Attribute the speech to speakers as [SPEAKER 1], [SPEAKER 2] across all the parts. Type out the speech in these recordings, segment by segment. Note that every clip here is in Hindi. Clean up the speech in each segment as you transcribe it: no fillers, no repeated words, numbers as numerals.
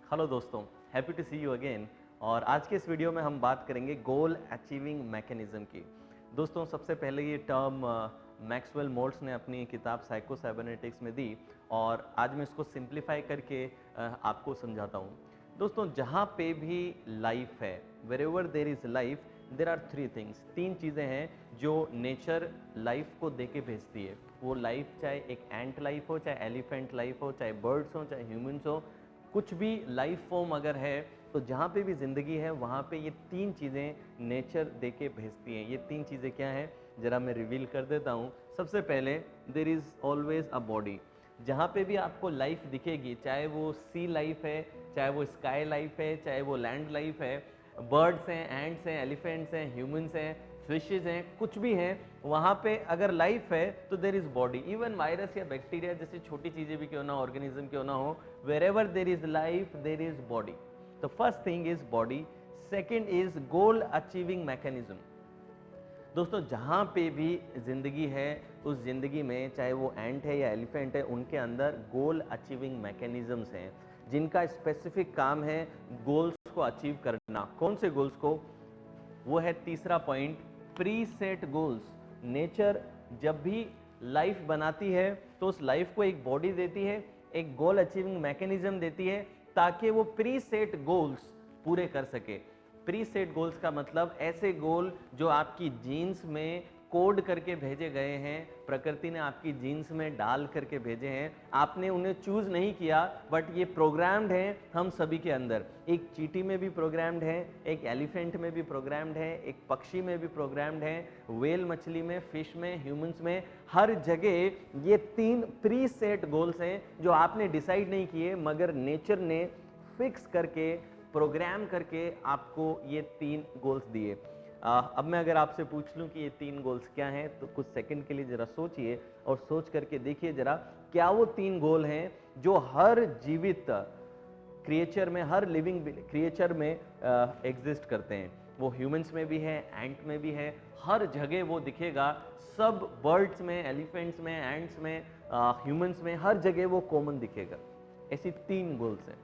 [SPEAKER 1] हेलो दोस्तों, happy to see you again. और आज के इस वीडियो में हम बात करेंगे गोल अचीविंग मैकेनिज्म की। दोस्तों, सबसे पहले ये टर्म मैक्सवेल मोल्ट्स ने अपनी किताब साइको साइबरनेटिक्स में दी और आज मैं इसको सिंप्लीफाई करके आपको समझाता हूँ। दोस्तों, जहाँ पे भी लाइफ है, wherever there is life, there are three things, तीन चीज़ें हैं जो नेचर लाइफ को दे के भेजती है। वो लाइफ चाहे एक एंट लाइफ हो, चाहे एलिफेंट लाइफ हो, चाहे बर्ड्स हो, चाहे ह्यूमंस हो, कुछ भी लाइफ फॉर्म अगर है तो जहाँ पे भी ज़िंदगी है वहाँ पे ये तीन चीज़ें नेचर दे के भेजती हैं। ये तीन चीज़ें क्या हैं, ज़रा मैं रिवील कर देता हूँ। सबसे पहले, there is always a body. जहाँ पे भी आपको लाइफ दिखेगी, चाहे वो सी लाइफ है, चाहे वो स्काई लाइफ है, चाहे वो लैंड लाइफ है, बर्ड्स हैं, एंड्स हैं, एलिफेंट्स हैं, ह्यूमंस हैं, फिशेज हैं, कुछ भी हैं, वहाँ पे अगर लाइफ है तो देर इज बॉडी। इवन वायरस या बैक्टीरिया जैसी छोटी चीज़ें भी क्यों ना, ऑर्गेनिज्म क्यों ना हो, wherever there is life there is body. तो first thing is body. Second is goal achieving mechanism. दोस्तों, जहाँ पे भी जिंदगी है उस जिंदगी में, चाहे वो एंट है या एलिफेंट है, उनके अंदर गोल अचीविंग मैकेनिज्म्स हैं जिनका स्पेसिफिक काम है गोल्स को अचीव करना। कौन से गोल्स को? वो है तीसरा point, pre set goals. Nature जब भी लाइफ बनाती है तो उस लाइफ को एक बॉडी देती है, एक गोल अचीविंग मैकेनिज्म देती है ताकि वो प्री सेट गोल्स पूरे कर सके। प्री सेट गोल्स का मतलब ऐसे गोल जो आपकी जीन्स में कोड करके भेजे गए हैं, प्रकृति ने आपकी जीन्स में डाल करके भेजे हैं, आपने उन्हें चूज नहीं किया, बट ये प्रोग्राम्ड हैं हम सभी के अंदर। एक चींटी में भी प्रोग्राम्ड है, एक एलिफेंट में भी प्रोग्राम्ड है, एक पक्षी में भी प्रोग्राम्ड है, व्हेल मछली में, फिश में, ह्यूमंस में, हर जगह ये तीन प्री सेट गोल्स हैं जो आपने डिसाइड नहीं किए, मगर नेचर ने फिक्स करके, प्रोग्राम करके आपको ये तीन गोल्स दिए। अब मैं अगर आपसे पूछ लूं कि ये तीन गोल्स क्या हैं, तो कुछ सेकंड के लिए जरा सोचिए और सोच करके देखिए जरा, क्या वो तीन गोल हैं जो हर जीवित क्रिएचर में, हर लिविंग क्रिएचर में एग्जिस्ट करते हैं। वो ह्यूमंस में भी है, एंट में भी है, हर जगह वो दिखेगा। सब बर्ड्स में, एलिफेंट्स में, एंट्स में, ह्यूमंस में, हर जगह वो कॉमन दिखेगा। ऐसी तीन गोल्स हैं।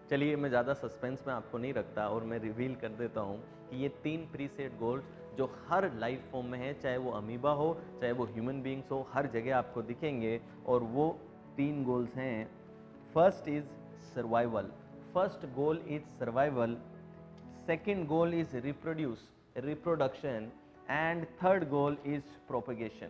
[SPEAKER 1] चलिए, मैं ज़्यादा सस्पेंस में आपको नहीं रखता और मैं रिवील कर देता हूँ कि ये तीन प्रीसेट गोल्स जो हर लाइफ फॉर्म में है, चाहे वो अमीबा हो, चाहे वो ह्यूमन बींग्स हो, हर जगह आपको दिखेंगे। और वो तीन गोल्स हैं, first is survival. First goal is survival, second goal is reproduction, and third goal is propagation.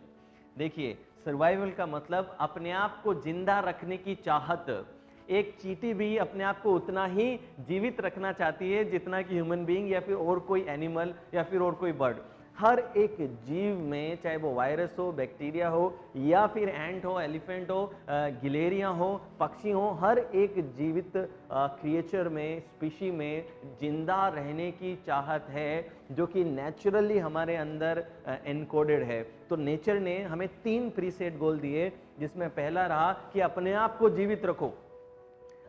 [SPEAKER 1] देखिए, सर्वाइवल का मतलब अपने आप को जिंदा रखने की चाहत। एक चींटी भी अपने आप को उतना ही जीवित रखना चाहती है जितना कि ह्यूमन बीइंग या फिर और कोई एनिमल या फिर और कोई बर्ड। हर एक जीव में, चाहे वो वायरस हो, बैक्टीरिया हो, या फिर एंट हो, एलिफेंट हो, गिलेरिया हो, पक्षी हो, हर एक जीवित क्रिएचर में, स्पीशी में जिंदा रहने की चाहत है जो कि नेचुरली हमारे अंदर एनकोडेड है। तो नेचर ने हमें तीन प्रीसेट गोल दिए, जिसमें पहला रहा कि अपने आप को जीवित रखो।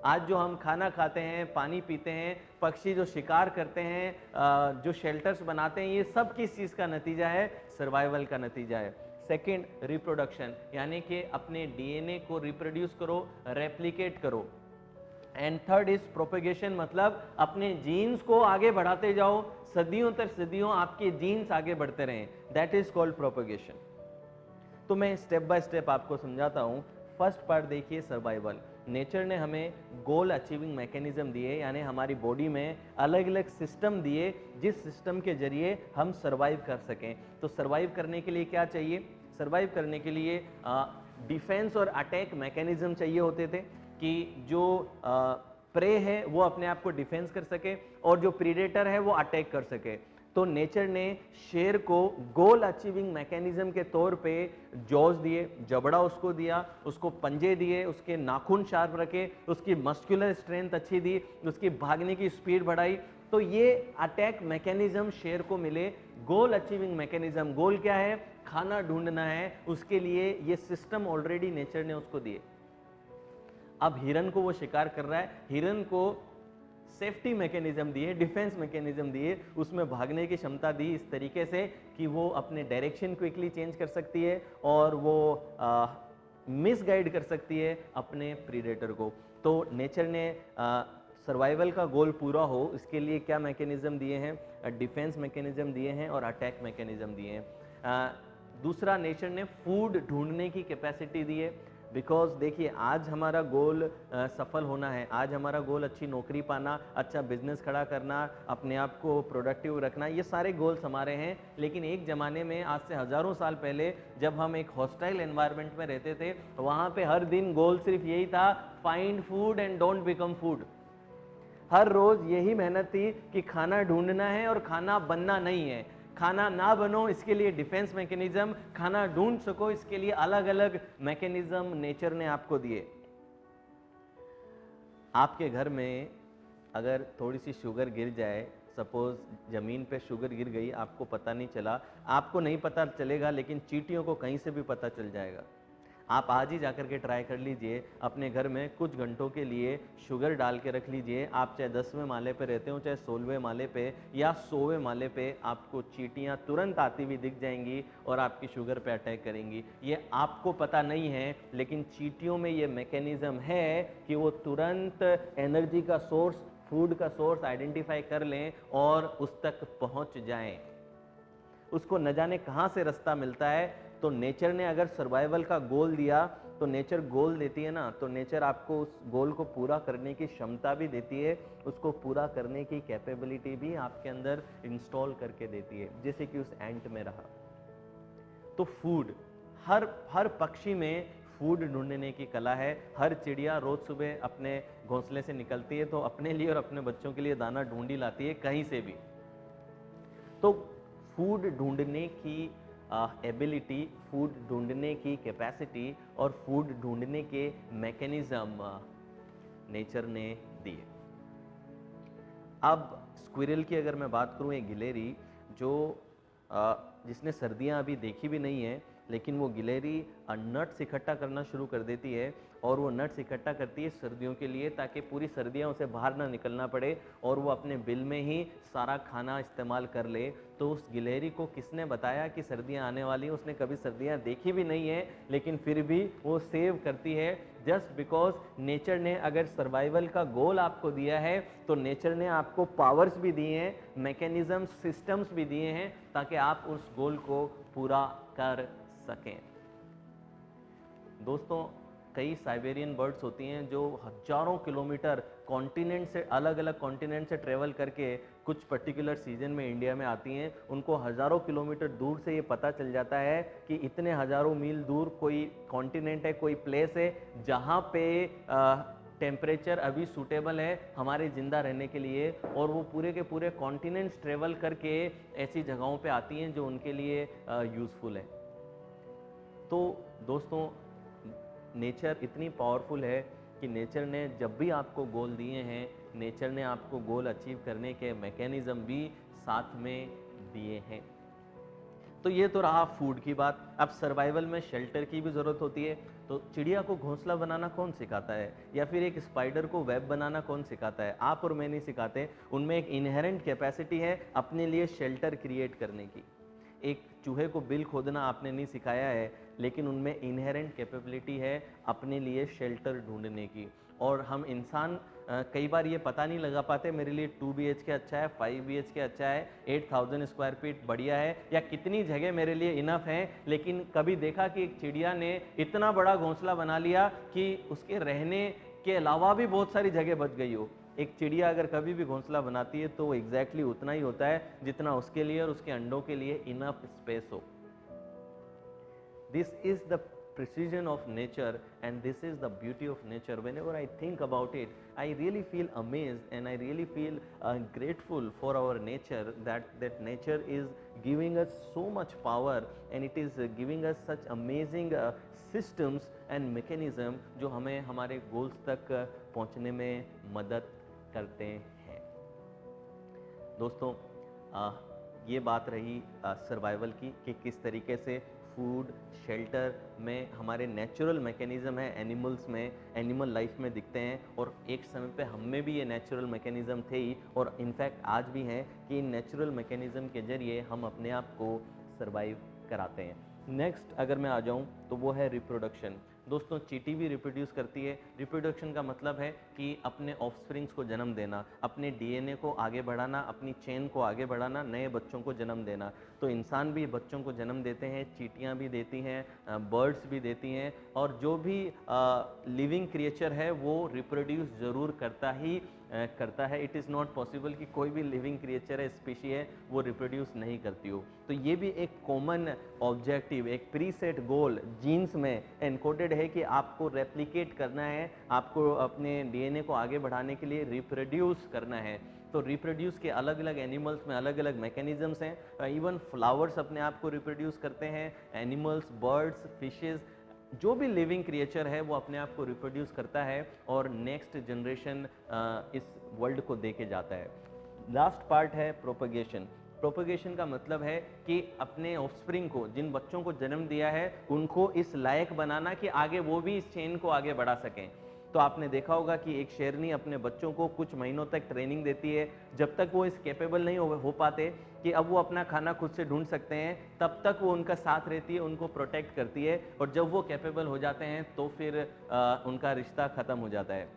[SPEAKER 1] आज जो हम खाना खाते हैं, पानी पीते हैं, पक्षी जो शिकार करते हैं, जो शेल्टर्स बनाते हैं, ये सब किस चीज़ का नतीजा है? सर्वाइवल का नतीजा है। सेकेंड, रिप्रोडक्शन, यानी कि अपने डीएनए को रिप्रोड्यूस करो, रेप्लिकेट करो। एंड थर्ड इज प्रोपेगेशन, मतलब अपने जीन्स को आगे बढ़ाते जाओ, सदियों तक सदियों आपके जीन्स आगे बढ़ते रहें। That is called propagation. तो मैं स्टेप बाय स्टेप आपको समझाता हूं। फर्स्ट पार्ट देखिए, सर्वाइवल। नेचर ने हमें गोल अचीविंग मैकेनिज्म दिए, यानी हमारी बॉडी में अलग अलग सिस्टम दिए जिस सिस्टम के जरिए हम सर्वाइव कर सकें। तो सर्वाइव करने के लिए क्या चाहिए? सर्वाइव करने के लिए डिफेंस और अटैक मैकेनिज्म चाहिए होते थे कि जो प्रे है वो अपने आप को डिफेंस कर सके और जो प्रीडेटर है वो अटैक कर सके। तो नेचर ने शेर को गोल अचीविंग मैकेनिज्म के तौर पे जॉज दिए, जबड़ा उसको दिया, उसको पंजे दिए, उसके नाखून शार्प रखे, उसकी मस्कुलर स्ट्रेंथ अच्छी दी, उसकी भागने की स्पीड बढ़ाई। तो ये अटैक मैकेनिज्म शेर को मिले। गोल अचीविंग मैकेनिज्म, गोल क्या है? खाना ढूंढना है, उसके लिए ये सिस्टम ऑलरेडी नेचर ने उसको दिए। अब हिरन को वो शिकार कर रहा है, हिरन को सेफ्टी मैकेनिज्म दिए, डिफेंस मैकेनिज्म दिए, उसमें भागने की क्षमता दी इस तरीके से कि वो अपने डायरेक्शन क्विकली चेंज कर सकती है और वो मिसगाइड कर सकती है अपने प्रीडेटर को। तो नेचर ने सर्वाइवल का गोल पूरा हो इसके लिए क्या मैकेनिज्म दिए हैं, डिफेंस मैकेनिज्म दिए हैं और अटैक मैकेनिज्म दिए हैं। दूसरा, नेचर ने फूड ढूंढने की कैपेसिटी दी है, बिकॉज देखिए आज हमारा गोल सफल होना है, आज हमारा गोल अच्छी नौकरी पाना, अच्छा बिजनेस खड़ा करना, अपने आप को प्रोडक्टिव रखना, ये सारे गोल्स हमारे हैं। लेकिन एक ज़माने में आज से हज़ारों साल पहले जब हम एक हॉस्टाइल एनवायरनमेंट में रहते थे, वहाँ पे हर दिन गोल सिर्फ यही था, find food and don't become food. हर रोज़ यही मेहनत थी कि खाना ढूंढना है और खाना बनना नहीं है। खाना ना बनो इसके लिए डिफेंस मैकेनिज्म, खाना ढूंढ सको इसके लिए अलग अलग मैकेनिज्म नेचर ने आपको दिए। आपके घर में अगर थोड़ी सी शुगर गिर जाए, सपोज ज़मीन पे शुगर गिर गई, आपको पता नहीं चला, आपको नहीं पता चलेगा लेकिन चींटियों को कहीं से भी पता चल जाएगा। आप आज ही जाकर के ट्राई कर लीजिए, अपने घर में कुछ घंटों के लिए शुगर डाल के रख लीजिए। आप चाहे 10वें माले पे रहते हो, चाहे 16वें माले पे या 100वें माले पे, आपको चींटियाँ तुरंत आती हुई दिख जाएंगी और आपकी शुगर पे अटैक करेंगी। ये आपको पता नहीं है लेकिन चींटियों में ये मैकेनिज्म है कि वो तुरंत एनर्जी का सोर्स, फूड का सोर्स आइडेंटिफाई कर लें और उस तक पहुंच जाएं। उसको न जाने कहां से रास्ता मिलता है। तो नेचर ने अगर सर्वाइवल का गोल दिया, तो नेचर गोल देती है ना, तो नेचर आपको उस गोल को पूरा करने की क्षमता भी देती है, उसको पूरा करने की कैपेबिलिटी भी आपके अंदर इंस्टॉल करके देती है, जैसे कि उस एंट में रहा। तो फूड, हर पक्षी में फूड ढूंढने की कला है। हर चिड़िया रोज सुबह अपने घोंसले से निकलती है तो अपने लिए और अपने बच्चों के लिए दाना ढूंढ ही लाती है कहीं से भी। तो फूड ढूंढने की एबिलिटी, फूड ढूंढने की कैपेसिटी और फूड ढूंढने के मैकेनिज्म नेचर ने दिए। अब स्क्विरल की अगर मैं बात करूं, एक गिलहरी जो जिसने सर्दियां अभी देखी भी नहीं है, लेकिन वो गिलहरी नट्स इकट्ठा करना शुरू कर देती है और वो नट्स इकट्ठा करती है सर्दियों के लिए, ताकि पूरी सर्दियां उसे बाहर ना निकलना पड़े और वो अपने बिल में ही सारा खाना इस्तेमाल कर ले। तो उस गिलहरी को किसने बताया कि सर्दियां आने वाली हैं? उसने कभी सर्दियां देखी भी नहीं है, लेकिन फिर भी वो सेव करती है, जस्ट बिकॉज नेचर ने अगर सर्वाइवल का गोल आपको दिया है तो नेचर ने आपको पावर्स भी दिए हैं, मैकेनिज्म, सिस्टम्स भी दिए हैं, ताकि आप उस गोल को पूरा कर सकें। दोस्तों, कई साइबेरियन बर्ड्स होती हैं जो हजारों किलोमीटर कॉन्टिनेंट से, अलग अलग कॉन्टिनेंट से ट्रेवल करके कुछ पर्टिकुलर सीजन में इंडिया में आती हैं। उनको हजारों किलोमीटर दूर से ये पता चल जाता है कि इतने हजारों मील दूर कोई कॉन्टिनेंट है, कोई प्लेस है जहाँ पे टेम्परेचर अभी सूटेबल है हमारे ज़िंदा रहने के लिए, और वो पूरे के पूरे कॉन्टिनेंट्स ट्रेवल करके ऐसी जगहों पे आती हैं जो उनके लिए यूज़फुल है। तो दोस्तों, नेचर इतनी पावरफुल है कि नेचर ने जब भी आपको गोल दिए हैं, नेचर ने आपको गोल अचीव करने के मैकेनिज्म भी साथ में दिए हैं। तो ये तो रहा फूड की बात। अब सर्वाइवल में शेल्टर की भी ज़रूरत होती है। तो चिड़िया को घोंसला बनाना कौन सिखाता है, या फिर एक स्पाइडर को वेब बनाना कौन सिखाता है? आप और मैं नहीं सिखाते। उनमें एक इनहेरेंट कैपेसिटी है अपने लिए शेल्टर क्रिएट करने की। एक चूहे को बिल खोदना आपने नहीं सिखाया है, लेकिन उनमें इनहेरेंट कैपेबिलिटी है अपने लिए शेल्टर ढूंढने की। और हम इंसान कई बार ये पता नहीं लगा पाते, मेरे लिए 2 BHK अच्छा है, 5 BHK अच्छा है, 8000 स्क्वायर फीट बढ़िया है, या कितनी जगह मेरे लिए इनफ है। लेकिन कभी देखा कि एक चिड़िया ने इतना बड़ा घोंसला बना लिया कि उसके रहने के अलावा भी बहुत सारी जगह बच गई हो। एक चिड़िया अगर कभी भी घोंसला बनाती है तो वो एग्जैक्टली उतना ही होता है जितना उसके लिए और उसके अंडों के लिए इनफ स्पेस हो। This is the precision of nature and this is the beauty of nature. Whenever I think about it, I really feel amazed and I really feel grateful for our nature, that nature is giving us so much power and it is giving us such amazing systems and mechanism जो हमें हमारे goals तक पहुंचने में मदद करते हैं। दोस्तों, ये बात रही सर्वाइवल की कि किस तरीके से फूड, शेल्टर में हमारे नेचुरल मैकेनिज़्म है, एनिमल्स में, एनिमल लाइफ में दिखते हैं, और एक समय पे हम में भी ये नेचुरल मैकेनिज़्म थे ही, और इनफैक्ट आज भी हैं कि इन नेचुरल मैकेनिज़्म के ज़रिए हम अपने आप को सर्वाइव कराते हैं। नेक्स्ट अगर मैं आ जाऊँ तो वो है रिप्रोडक्शन। दोस्तों चींटी भी रिप्रोड्यूस करती है। रिप्रोडक्शन का मतलब है कि अपने ऑफस्प्रिंग्स को जन्म देना, अपने डीएनए को आगे बढ़ाना, अपनी चेन को आगे बढ़ाना, नए बच्चों को जन्म देना। तो इंसान भी बच्चों को जन्म देते हैं, चींटियाँ भी देती हैं, बर्ड्स भी देती हैं, और जो भी लिविंग क्रिएचर है वो रिप्रोड्यूस ज़रूर करता है। इट इज़ नॉट पॉसिबल कि कोई भी लिविंग क्रिएचर है, स्पीशी है, वो रिप्रोड्यूस नहीं करती हो। तो ये भी एक कॉमन ऑब्जेक्टिव, एक प्रीसेट गोल जीन्स में एनकोडेड है कि आपको रेप्लिकेट करना है, आपको अपने डीएनए को आगे बढ़ाने के लिए रिप्रोड्यूस करना है। तो रिप्रोड्यूस के अलग अलग एनिमल्स में अलग अलग मैकेनिज्म्स हैं। इवन फ्लावर्स अपने आप को रिप्रोड्यूस करते हैं, एनिमल्स, बर्ड्स, फिशेस, जो भी लिविंग क्रिएचर है वो अपने आप को रिप्रोड्यूस करता है और नेक्स्ट जनरेशन इस वर्ल्ड को दे के जाता है। लास्ट पार्ट है प्रोपगेशन। प्रोपगेशन का मतलब है कि अपने ऑफस्प्रिंग को, जिन बच्चों को जन्म दिया है, उनको इस लायक बनाना कि आगे वो भी इस चेन को आगे बढ़ा सकें। तो आपने देखा होगा कि एक शेरनी अपने बच्चों को कुछ महीनों तक ट्रेनिंग देती है, जब तक वो इस कैपेबल नहीं हो पाते कि अब वो अपना खाना खुद से ढूंढ सकते हैं, तब तक वो उनका साथ रहती है, उनको प्रोटेक्ट करती है, और जब वो कैपेबल हो जाते हैं तो फिर उनका रिश्ता ख़त्म हो जाता है।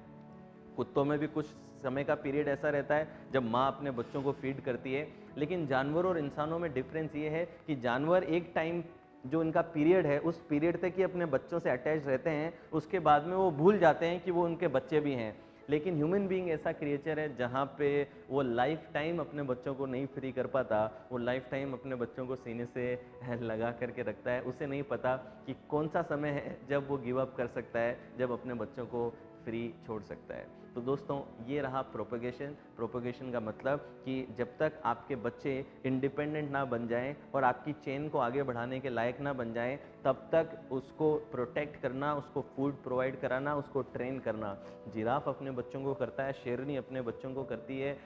[SPEAKER 1] कुत्तों में भी कुछ समय का पीरियड ऐसा रहता है जब माँ अपने बच्चों को फीड करती है, लेकिन जानवरों और इंसानों में डिफरेंस ये है कि जानवर एक टाइम, जो इनका पीरियड है, उस पीरियड तक ही अपने बच्चों से अटैच रहते हैं, उसके बाद में वो भूल जाते हैं कि वो उनके बच्चे भी हैं। लेकिन ह्यूमन बीइंग ऐसा क्रिएचर है जहाँ पे वो लाइफ टाइम अपने बच्चों को नहीं फ्री कर पाता, वो लाइफ टाइम अपने बच्चों को सीने से लगा करके रखता है। उसे नहीं पता कि कौन सा समय है जब वो गिव अप कर सकता है, जब अपने बच्चों को फ्री छोड़ सकता है। तो दोस्तों ये रहा प्रोपगेशन। प्रोपगेशन का मतलब कि जब तक आपके बच्चे इंडिपेंडेंट ना बन जाएं और आपकी चेन को आगे बढ़ाने के लायक ना बन जाएं, तब तक उसको प्रोटेक्ट करना, उसको फूड प्रोवाइड कराना, उसको ट्रेन करना। जिराफ अपने बच्चों को करता है, शेरनी अपने बच्चों को करती है,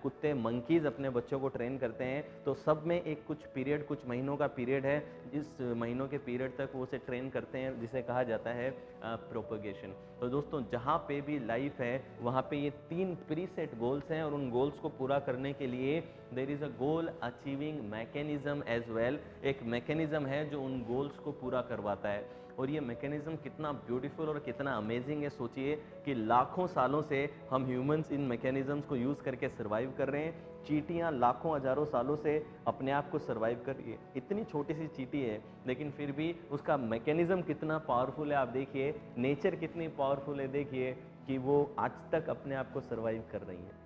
[SPEAKER 1] कुत्ते, मंकीज़ अपने बच्चों को ट्रेन करते हैं। तो सब में एक कुछ पीरियड, कुछ महीनों का पीरियड है, जिस महीनों के पीरियड तक वो उसे ट्रेन करते हैं, जिसे कहा जाता है प्रोपगेशन। तो दोस्तों जहाँ पे भी लाइफ है वहाँ पे ये 3 प्रीसेट गोल्स हैं, और उन गोल्स को पूरा करने के लिए there is a goal achieving mechanism as well. एक मैकेनिज्म है जो उन गोल्स को पूरा करवाता है, और ये मैकेनिज्म कितना ब्यूटीफुल और कितना अमेजिंग है। सोचिए कि लाखों सालों से हम ह्यूमंस इन मैकेनिज्म्स को यूज़ करके सर्वाइव कर रहे हैं। चींटियाँ लाखों हजारों सालों से अपने आप को सर्वाइव कर रही है। इतनी छोटी सी चींटी है, लेकिन फिर भी उसका मैकेनिज्म कितना पावरफुल है। आप देखिए नेचर कितनी पावरफुल है, देखिए कि वो आज तक अपने आप को सर्वाइव कर रही है।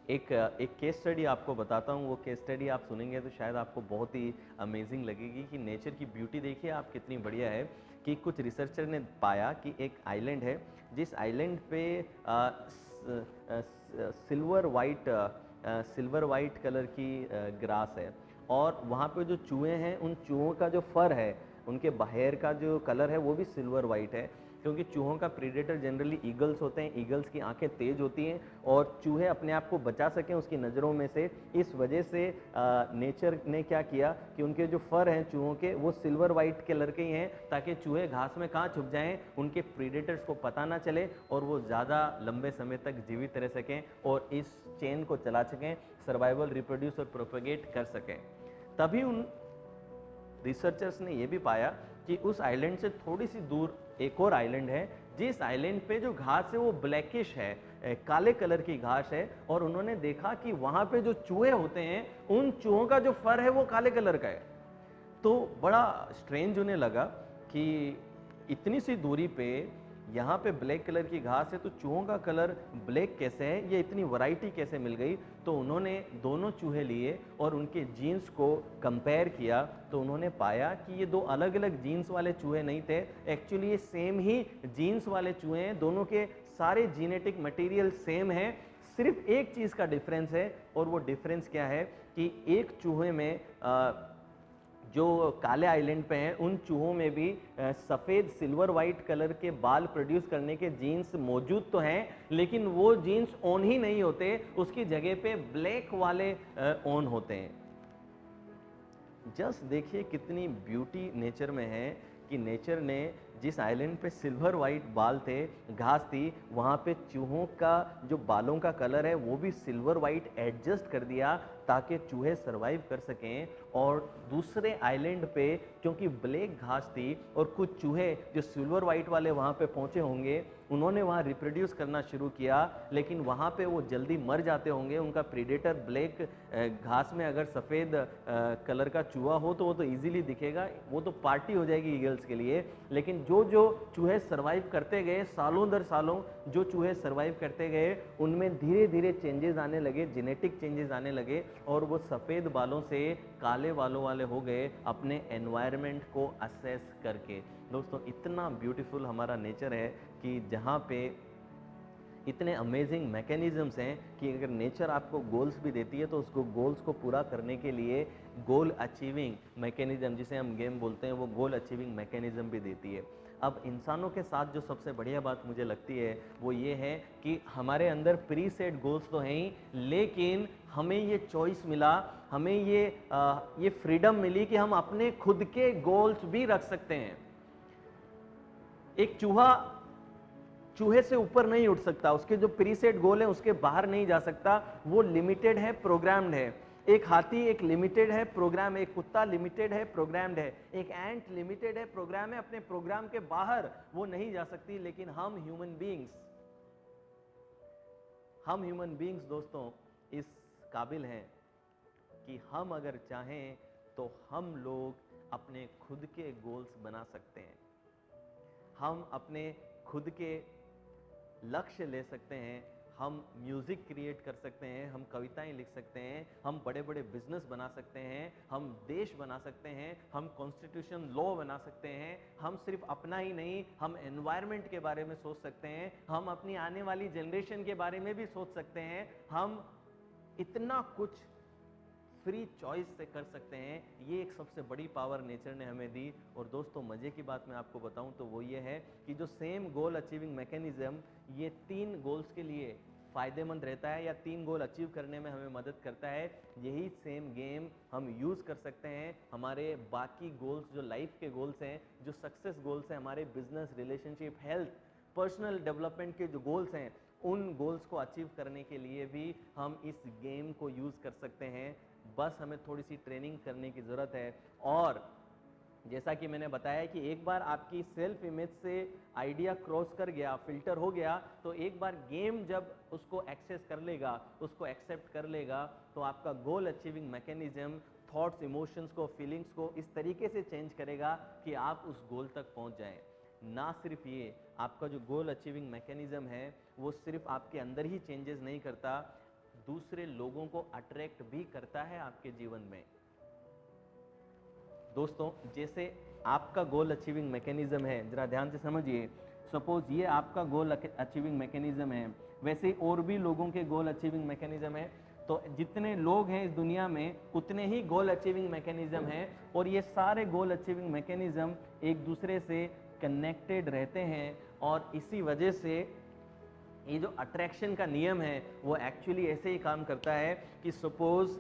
[SPEAKER 1] एक केस स्टडी आपको बताता हूँ। वो केस स्टडी आप सुनेंगे तो शायद आपको बहुत ही अमेजिंग लगेगी कि नेचर की ब्यूटी देखिए आप कितनी बढ़िया है। कि कुछ रिसर्चर ने पाया कि एक आइलैंड है, जिस आइलैंड पे सिल्वर वाइट कलर की ग्रास है, और वहाँ पे जो चूहे हैं, उन चूहों का जो फर है, उनके बाहर का जो कलर है वो भी सिल्वर वाइट है। क्योंकि चूहों का प्रीडेटर जनरली ईगल्स होते हैं, ईगल्स की आंखें तेज होती हैं, और चूहे अपने आप को बचा सकें उसकी नज़रों में से, इस वजह से नेचर ने क्या किया कि उनके जो फर हैं चूहों के, वो सिल्वर वाइट कलर के ही हैं, ताकि चूहे घास में कहाँ छुप जाएं, उनके प्रीडेटर्स को पता ना चले, और वो ज़्यादा लंबे समय तक जीवित रह सकें और इस चेन को चला सकें, सर्वाइवल, रिप्रोड्यूस और प्रोपेगेट कर सकें। तभी उन रिसर्चर्स ने यह भी पाया कि उस आइलैंड से थोड़ी सी दूर एक और आइलैंड है, जिस आइलैंड पे जो घास है वो ब्लैकिश है, काले कलर की घास है, और उन्होंने देखा कि वहां पे जो चूहे होते हैं, उन चूहों का जो फर है वो काले कलर का है। तो बड़ा स्ट्रेंज उन्हें लगा कि इतनी सी दूरी पे यहाँ पे ब्लैक कलर की घास है, तो चूहों का कलर ब्लैक कैसे है, ये इतनी वैरायटी कैसे मिल गई। तो उन्होंने दोनों चूहे लिए और उनके जीन्स को कंपेयर किया, तो उन्होंने पाया कि ये दो अलग अलग जीन्स वाले चूहे नहीं थे, एक्चुअली ये सेम ही जीन्स वाले चूहे हैं। दोनों के सारे जीनेटिक मटेरियल सेम है, सिर्फ एक चीज़ का डिफरेंस है, और वो डिफरेंस क्या है कि एक चूहे में जो काले आइलैंड पे हैं, उन चूहों में भी सफ़ेद सिल्वर वाइट कलर के बाल प्रोड्यूस करने के जीन्स मौजूद तो हैं, लेकिन वो जीन्स ऑन ही नहीं होते, उसकी जगह पे ब्लैक वाले ऑन होते हैं। जस्ट देखिए कितनी ब्यूटी नेचर में है कि नेचर ने जिस आइलैंड पे सिल्वर वाइट बाल थे, घास थी, वहाँ पे चूहों का जो बालों का कलर है वो भी सिल्वर वाइट एडजस्ट कर दिया ताकि चूहे सरवाइव कर सकें। और दूसरे आइलैंड पे क्योंकि ब्लैक घास थी और कुछ चूहे जो सिल्वर वाइट वाले वहाँ पे पहुँचे होंगे, उन्होंने वहाँ रिप्रोड्यूस करना शुरू किया, लेकिन वहाँ पे वो जल्दी मर जाते होंगे। उनका प्रीडेटर ब्लैक घास में अगर सफ़ेद कलर का चूहा हो तो वो तो इजीली दिखेगा, वो तो पार्टी हो जाएगी ईगल्स के लिए। लेकिन जो जो चूहे सरवाइव करते गए, सालों दर सालों जो चूहे सरवाइव करते गए, उनमें धीरे धीरे चेंजेस आने लगे, जेनेटिक चेंजेस आने लगे, और वो सफ़ेद बालों से काले बालों वाले हो गए अपने एनवायरनमेंट को असेस करके। दोस्तों, इतना ब्यूटीफुल हमारा नेचर है कि जहाँ पे इतने अमेजिंग मैकेनिज्म्स हैं कि अगर नेचर आपको गोल्स भी देती है तो उसको गोल्स को पूरा करने के लिए गोल अचीविंग मैकेनिज्म, जिसे हम गेम बोलते हैं, वो गोल अचीविंग मैकेनिज्म भी देती है। अब इंसानों के साथ जो सबसे बढ़िया बात मुझे लगती है वो ये है कि हमारे अंदर प्री सेट गोल्स तो हैं ही, लेकिन हमें ये चॉइस मिला, हमें ये फ्रीडम मिली कि हम अपने खुद के गोल्स भी रख सकते हैं। एक चूहा चूहे से ऊपर नहीं उठ सकता, उसके जो प्रीसेट गोल है उसके बाहर नहीं जा सकता, वो लिमिटेड है, प्रोग्राम्ड है। एक हाथी एक लिमिटेड है, प्रोग्राम, एक कुत्ता लिमिटेड है, प्रोग्राम्ड है, एक एंट लिमिटेड है, प्रोग्राम है, अपने प्रोग्राम के बाहर वो नहीं जा सकती। लेकिन हम ह्यूमन बींग्स दोस्तों इस काबिल हैं कि हम अगर चाहें तो हम लोग अपने खुद के गोल्स बना सकते हैं, हम अपने खुद के लक्ष्य ले सकते हैं, हम म्यूजिक क्रिएट कर सकते हैं, हम कविताएं लिख सकते हैं, हम बड़े बड़े बिजनेस बना सकते हैं, हम देश बना सकते हैं, हम कॉन्स्टिट्यूशन लॉ बना सकते हैं, हम सिर्फ अपना ही नहीं, हम एनवायरनमेंट के बारे में सोच सकते हैं, हम अपनी आने वाली जनरेशन के बारे में भी सोच सकते हैं। हम इतना कुछ फ्री चॉइस से कर सकते हैं। ये एक सबसे बड़ी पावर नेचर ने हमें दी। और दोस्तों, मजे की बात मैं आपको बताऊं तो वो ये है कि जो सेम गोल अचीविंग मैकेनिज्म ये 3 गोल्स के लिए फायदेमंद रहता है या 3 गोल अचीव करने में हमें मदद करता है, यही सेम गेम हम यूज कर सकते हैं हमारे बाकी गोल्स, जो लाइफ के गोल्स हैं, जो सक्सेस गोल्स हैं, हमारे business, relationship, health, personal development के जो गोल्स हैं, उन गोल्स को अचीव करने के लिए भी हम इस गेम को यूज कर सकते हैं। बस हमें थोड़ी सी ट्रेनिंग करने की ज़रूरत है। और जैसा कि मैंने बताया कि एक बार आपकी सेल्फ इमेज से आइडिया क्रॉस कर गया, फिल्टर हो गया, तो एक बार गेम जब उसको एक्सेस कर लेगा, उसको एक्सेप्ट कर लेगा, तो आपका गोल अचीविंग मैकेनिज्म थॉट्स, इमोशंस को, फीलिंग्स को इस तरीके से चेंज करेगा कि आप उस गोल तक पहुंच जाएं। ना सिर्फ ये, आपका जो गोल अचीविंग मैकेनिज्म है वो सिर्फ आपके अंदर ही चेंजेस नहीं करता, दूसरे लोगों को अट्रैक्ट भी करता है आपके जीवन में। दोस्तों, जैसे आपका गोल अचीविंग मैकेनिज्म है, जरा ध्यान से समझिए, सपोज ये आपका गोल अचीविंग मैकेनिज्म है, वैसे और भी लोगों के गोल अचीविंग मैकेनिज्म है। तो जितने लोग हैं इस दुनिया में उतने ही गोल अचीविंग मैकेनिज्म हैं, और ये सारे गोल अचीविंग मैकेनिज्म एक दूसरे से कनेक्टेड रहते हैं। और इसी वजह से ये जो अट्रैक्शन का नियम है वो एक्चुअली ऐसे ही काम करता है कि सपोज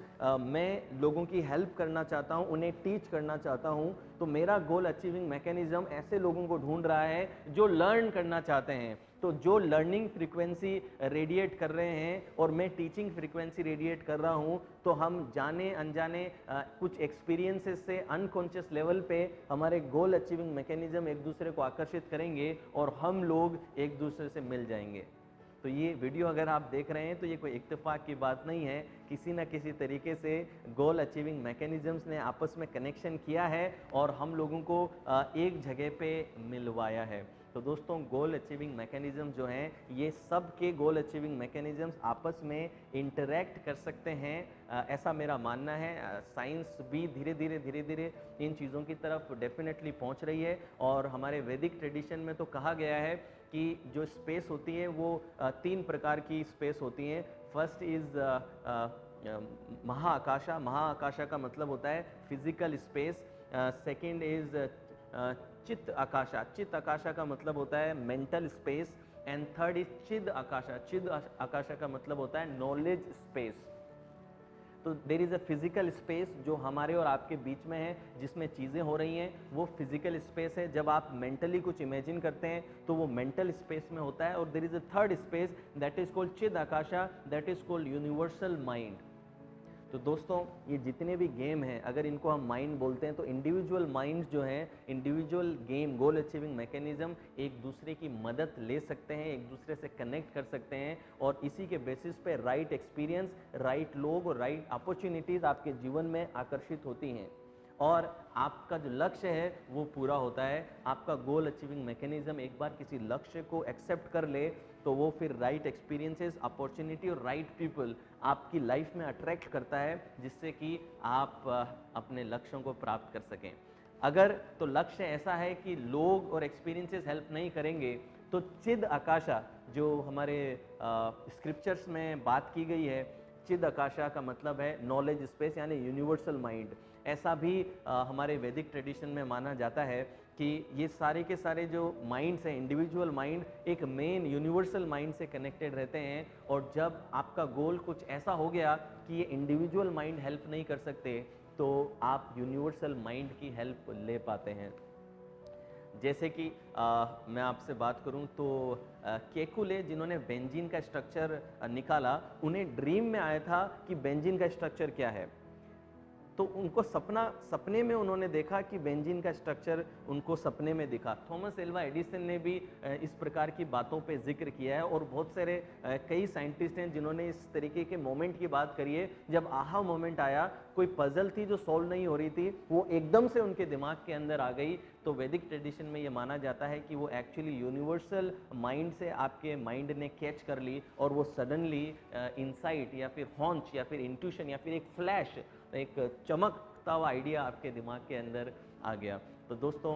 [SPEAKER 1] मैं लोगों की हेल्प करना चाहता हूँ, उन्हें टीच करना चाहता हूँ, तो मेरा गोल अचीविंग मैकेनिज्म ऐसे लोगों को ढूंढ रहा है जो लर्न करना चाहते हैं। तो जो लर्निंग फ्रीक्वेंसी रेडिएट कर रहे हैं और मैं टीचिंग फ्रीक्वेंसी रेडिएट कर रहा हूँ, तो हम जाने अनजाने कुछ एक्सपीरियंसेस से अनकॉन्शियस लेवल पे हमारे गोल अचीविंग मैकेनिज्म एक दूसरे को आकर्षित करेंगे और हम लोग एक दूसरे से मिल जाएंगे। तो ये वीडियो अगर आप देख रहे हैं तो ये कोई इत्तेफाक की बात नहीं है, किसी ना किसी तरीके से गोल अचीविंग मैकेनिज्म्स ने आपस में कनेक्शन किया है और हम लोगों को एक जगह पे मिलवाया है। तो दोस्तों, गोल अचीविंग मैकेनिज्म जो हैं, ये सब के गोल अचीविंग मैकेनिज्म्स आपस में इंटरैक्ट कर सकते हैं, ऐसा मेरा मानना है। साइंस भी धीरे धीरे इन चीज़ों की तरफ डेफिनेटली पहुंच रही है। और हमारे वैदिक ट्रेडिशन में तो कहा गया है कि जो स्पेस होती है वो 3 प्रकार की स्पेस होती हैं। First is महाआकाशा। महाआकाशा का मतलब होता है फिजिकल स्पेस। सेकंड इज चित्त आकाशा। चित्त आकाशा का मतलब होता है mental space. And third is चिद आकाशा। चिद आकाशा का मतलब होता है नॉलेज स्पेस। तो there is a physical space जो हमारे और आपके बीच में है, जिसमें चीज़ें हो रही हैं, वो फिजिकल स्पेस है। जब आप मेंटली कुछ इमेजिन करते हैं तो वो मेंटल स्पेस में होता है। और there is a third space that is called chid akasha, that is called universal mind. तो दोस्तों ये जितने भी गेम हैं, अगर इनको हम माइंड बोलते हैं, तो इंडिविजुअल माइंड्स जो हैं, इंडिविजुअल गेम गोल अचीविंग मैकेनिज्म एक दूसरे की मदद ले सकते हैं, एक दूसरे से कनेक्ट कर सकते हैं, और इसी के बेसिस पे राइट एक्सपीरियंस, राइट लोग और राइट अपॉर्चुनिटीज़ आपके जीवन में आकर्षित होती हैं, और आपका जो लक्ष्य है वो पूरा होता है। आपका गोल अचीविंग मैकेनिज्म एक बार किसी लक्ष्य को एक्सेप्ट कर ले तो वो फिर राइट एक्सपीरियंसेस, अपॉर्चुनिटी और राइट पीपल आपकी लाइफ में अट्रैक्ट करता है, जिससे कि आप अपने लक्ष्यों को प्राप्त कर सकें। अगर तो लक्ष्य ऐसा है कि लोग और एक्सपीरियंसेस हेल्प नहीं करेंगे, तो चिद आकाशा जो हमारे स्क्रिप्चर्स में बात की गई है, चिद आकाशा का मतलब है नॉलेज स्पेस यानी यूनिवर्सल माइंड। ऐसा भी हमारे वैदिक ट्रेडिशन में माना जाता है कि ये सारे के सारे जो माइंड्स हैं, इंडिविजुअल माइंड एक मेन यूनिवर्सल माइंड से कनेक्टेड रहते हैं, और जब आपका गोल कुछ ऐसा हो गया कि ये इंडिविजुअल माइंड हेल्प नहीं कर सकते, तो आप यूनिवर्सल माइंड की हेल्प ले पाते हैं। जैसे कि मैं आपसे बात करूं तो केकुले जिन्होंने बेंजीन का स्ट्रक्चर निकाला, उन्हें ड्रीम में आया था कि बेंजीन का स्ट्रक्चर क्या है। तो उनको सपने में उन्होंने देखा कि बेंजीन का स्ट्रक्चर उनको सपने में दिखा। थॉमस एल्वा एडिसन ने भी इस प्रकार की बातों पे जिक्र किया है, और बहुत सारे कई साइंटिस्ट हैं जिन्होंने इस तरीके के मोमेंट की बात करी है, जब आहा मोमेंट आया, कोई पजल थी जो सॉल्व नहीं हो रही थी, वो एकदम से उनके दिमाग के अंदर आ गई। तो वैदिक ट्रेडिशन में ये माना जाता है कि वो एक्चुअली यूनिवर्सल माइंड से आपके माइंड ने कैच कर ली, और वो सडनली इंसाइट या फिर हॉन्च या फिर इंट्यूशन या फिर एक फ्लैश, एक चमकता हुआ आइडिया आपके दिमाग के अंदर आ गया। तो दोस्तों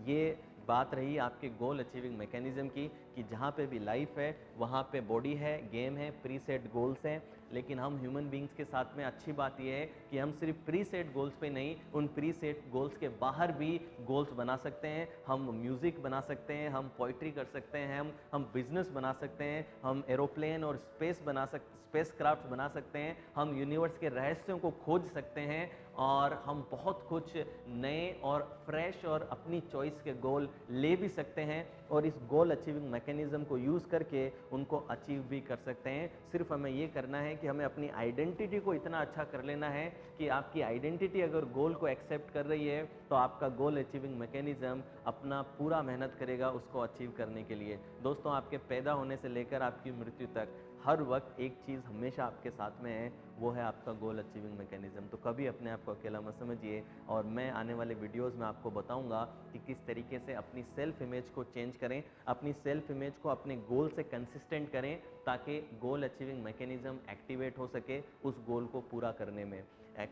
[SPEAKER 1] ये बात रही आपके गोल अचीविंग मैकेनिज्म की, कि जहाँ पे भी लाइफ है वहाँ पे बॉडी है, गेम है, प्री सेट गोल्स हैं। लेकिन हम ह्यूमन बींग्स के साथ में अच्छी बात यह है कि हम सिर्फ प्री सेट गोल्स पे नहीं, उन प्री सेट गोल्स के बाहर भी गोल्स बना सकते हैं। हम म्यूज़िक बना सकते हैं, हम पोइट्री कर सकते हैं, हम बिजनेस बना सकते हैं, हम एरोप्लेन और स्पेस क्राफ्ट बना सकते हैं, हम यूनिवर्स के रहस्यों को खोज सकते हैं, और हम बहुत कुछ नए और फ्रेश और अपनी चॉइस के गोल ले भी सकते हैं, और इस गोल अचीविंग मैकेनिज्म को यूज़ करके उनको अचीव भी कर सकते हैं। सिर्फ हमें ये करना है कि हमें अपनी आइडेंटिटी को इतना अच्छा कर लेना है कि आपकी आइडेंटिटी अगर गोल को एक्सेप्ट कर रही है, तो आपका गोल अचीविंग मैकेनिज्म अपना पूरा मेहनत करेगा उसको अचीव करने के लिए। दोस्तों, आपके पैदा होने से लेकर आपकी मृत्यु तक हर वक्त एक चीज़ हमेशा आपके साथ में है, वो है आपका गोल अचीविंग मैकेनिज्म। तो कभी अपने आप को अकेला मत समझिए, और मैं आने वाले वीडियोस में आपको बताऊंगा कि किस तरीके से अपनी सेल्फ इमेज को चेंज करें, अपनी सेल्फ इमेज को अपने गोल से कंसिस्टेंट करें, ताकि गोल अचीविंग मैकेनिज्म एक्टिवेट हो सके उस गोल को पूरा करने में।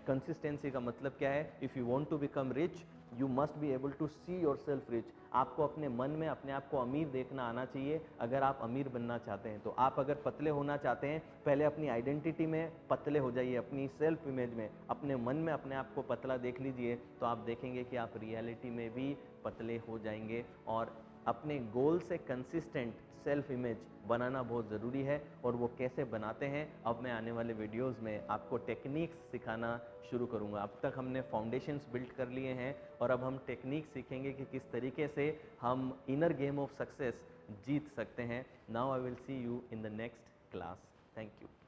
[SPEAKER 1] कंसिस्टेंसी का मतलब क्या है? If you want to become rich, you must be able to see yourself rich. आपको अपने मन में अपने आप को अमीर देखना आना चाहिए अगर आप अमीर बनना चाहते हैं। तो आप अगर पतले होना चाहते हैं, पहले अपनी आइडेंटिटी में पतले हो जाइए, अपनी सेल्फ इमेज में, अपने मन में अपने आप को पतला देख लीजिए, तो आप देखेंगे कि आप रियलिटी में भी पतले हो जाएंगे। और अपने गोल से कंसिस्टेंट सेल्फ इमेज बनाना बहुत ज़रूरी है, और वो कैसे बनाते हैं अब मैं आने वाले वीडियोस में आपको टेक्निक्स सिखाना शुरू करूंगा। अब तक हमने फाउंडेशंस बिल्ड कर लिए हैं, और अब हम टेक्निक सीखेंगे कि किस तरीके से हम इनर गेम ऑफ सक्सेस जीत सकते हैं। Now I will see you in the next class. Thank you.